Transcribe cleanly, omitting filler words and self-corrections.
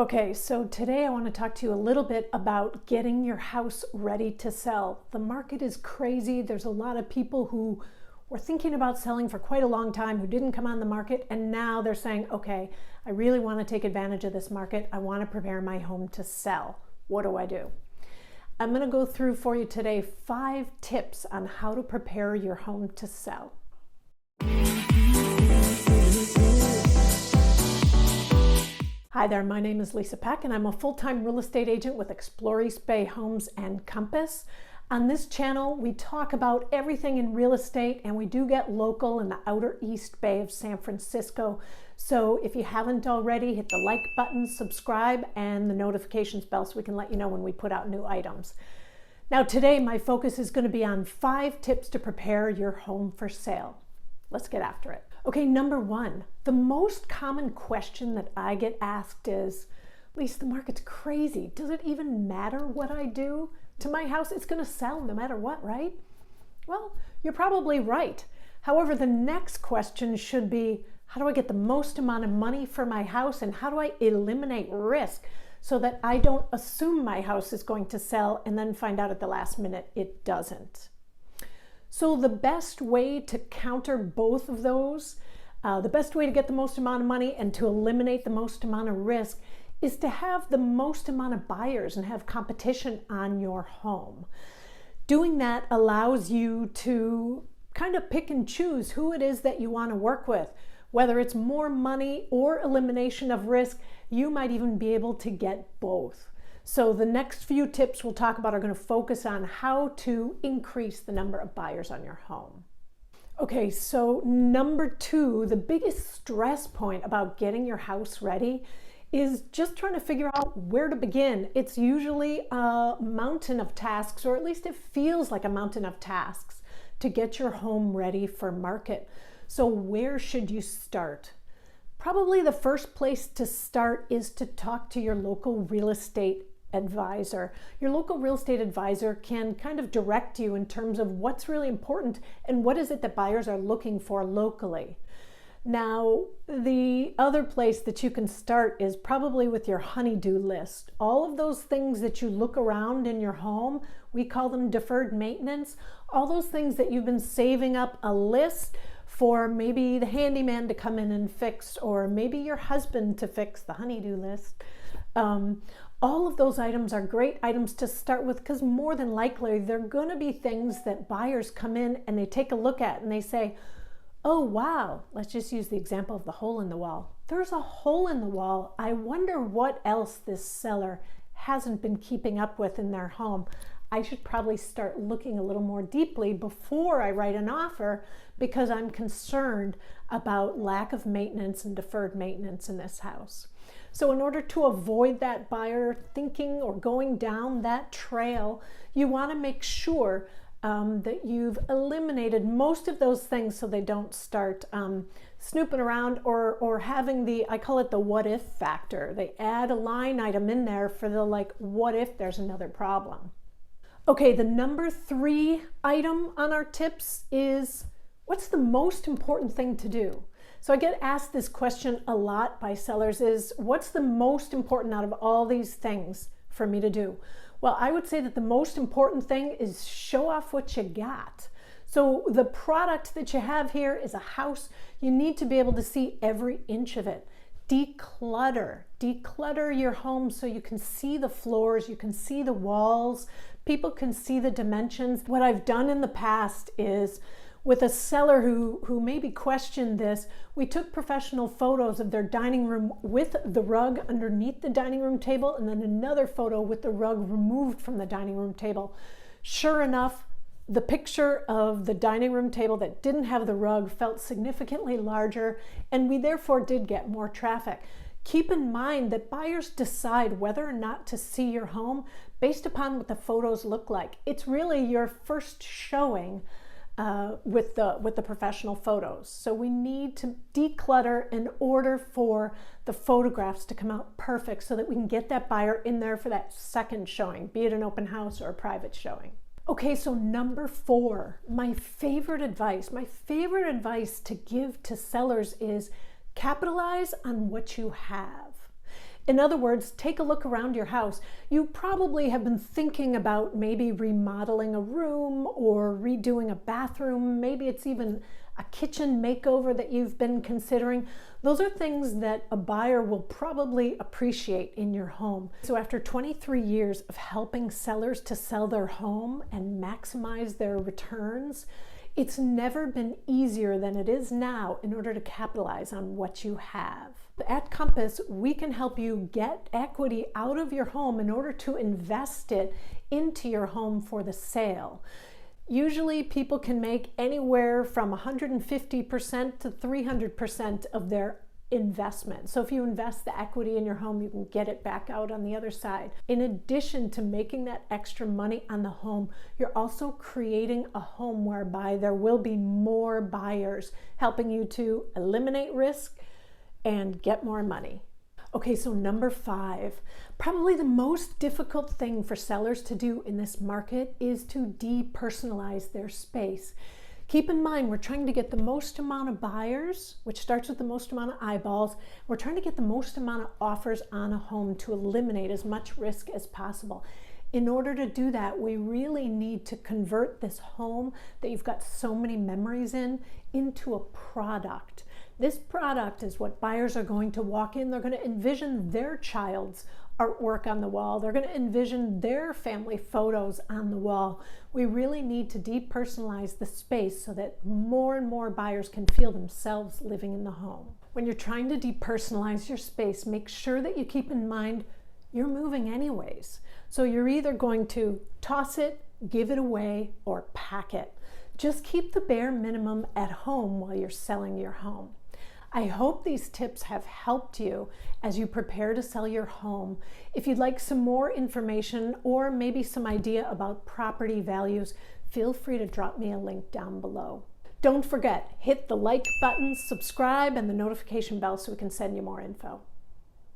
Okay, so today I want to talk to you a little bit about getting your house ready to sell. The market is crazy. There's a lot of people who were thinking about selling for quite a long time who didn't come on the market, and now they're saying, okay, I really want to take advantage of this market. I want to prepare my home to sell. What do I do? I'm going to go through for you today 5 tips on how to prepare your home to sell. Hi there, my name is Lisa Peck and I'm a full-time real estate agent with Explore East Bay Homes and Compass. On this channel, we talk about everything in real estate, and we do get local in the outer East Bay of San Francisco. So if you haven't already, hit the like button, subscribe, and the notifications bell so we can let you know when we put out new items. Now today, my focus is going to be on 5 tips to prepare your home for sale. Let's get after it. Okay, number 1, the most common question that I get asked is, Lisa, the market's crazy. Does it even matter what I do to my house? It's going to sell no matter what, right? Well, you're probably right. However, the next question should be, how do I get the most amount of money for my house, and how do I eliminate risk so that I don't assume my house is going to sell and then find out at the last minute it doesn't? So the best way to counter both of those, the best way to get the most amount of money and to eliminate the most amount of risk, is to have the most amount of buyers and have competition on your home. Doing that allows you to kind of pick and choose who it is that you want to work with. Whether it's more money or elimination of risk, you might even be able to get both. So the next few tips we'll talk about are going to focus on how to increase the number of buyers on your home. Okay, so number 2, the biggest stress point about getting your house ready is just trying to figure out where to begin. It's usually a mountain of tasks, or at least it feels like a mountain of tasks to get your home ready for market. So where should you start? Probably the first place to start is to talk to your local real estate advisor. Your local real estate advisor can kind of direct you in terms of what's really important and what is it that buyers are looking for locally. Now, the other place that you can start is probably with your honey-do list. All of those things that you look around in your home, we call them deferred maintenance. All those things that you've been saving up a list for maybe the handyman to come in and fix, or maybe your husband to fix, the honey-do list. All of those items are great items to start with, because more than likely they're going to be things that buyers come in and they take a look at and they say, oh wow, let's just use the example of the hole in the wall. There's a hole in the wall. I wonder what else this seller hasn't been keeping up with in their home. I should probably start looking a little more deeply before I write an offer, because I'm concerned about lack of maintenance and deferred maintenance in this house. So in order to avoid that buyer thinking or going down that trail, you want to make sure that you've eliminated most of those things so they don't start snooping around or having the, I call it the what if factor. They add a line item in there for the like, what if there's another problem? Okay, the number 3 item on our tips is, what's the most important thing to do? So I get asked this question a lot by sellers, is what's the most important out of all these things for me to do? Well, I would say that the most important thing is show off what you got. So the product that you have here is a house. You need to be able to see every inch of it. Declutter your home so you can see the floors, you can see the walls, people can see the dimensions. What I've done in the past is, with a seller who maybe questioned this, we took professional photos of their dining room with the rug underneath the dining room table, and then another photo with the rug removed from the dining room table. Sure enough, the picture of the dining room table that didn't have the rug felt significantly larger, and we therefore did get more traffic. Keep in mind that buyers decide whether or not to see your home based upon what the photos look like. It's really your first showing with the professional photos. So we need to declutter in order for the photographs to come out perfect so that we can get that buyer in there for that second showing, be it an open house or a private showing. Okay, so number 4, my favorite advice to give to sellers is capitalize on what you have. In other words, take a look around your house. You probably have been thinking about maybe remodeling a room or redoing a bathroom. Maybe it's even a kitchen makeover that you've been considering. Those are things that a buyer will probably appreciate in your home. So after 23 years of helping sellers to sell their home and maximize their returns, it's never been easier than it is now in order to capitalize on what you have. At Compass, we can help you get equity out of your home in order to invest it into your home for the sale. Usually people can make anywhere from 150% to 300% of their investment. So if you invest the equity in your home, you can get it back out on the other side. In addition to making that extra money on the home, you're also creating a home whereby there will be more buyers, helping you to eliminate risk and get more money. Okay, so number 5, probably the most difficult thing for sellers to do in this market is to depersonalize their space. Keep in mind, we're trying to get the most amount of buyers, which starts with the most amount of eyeballs. We're trying to get the most amount of offers on a home to eliminate as much risk as possible. In order to do that, we really need to convert this home that you've got so many memories in into a product. This product is what buyers are going to walk in. They're going to envision their child's artwork on the wall. They're going to envision their family photos on the wall. We really need to depersonalize the space so that more and more buyers can feel themselves living in the home. When you're trying to depersonalize your space, make sure that you keep in mind you're moving anyways. So you're either going to toss it, give it away, or pack it. Just keep the bare minimum at home while you're selling your home. I hope these tips have helped you as you prepare to sell your home. If you'd like some more information or maybe some idea about property values, feel free to drop me a link down below. Don't forget, hit the like button, subscribe, and the notification bell so we can send you more info.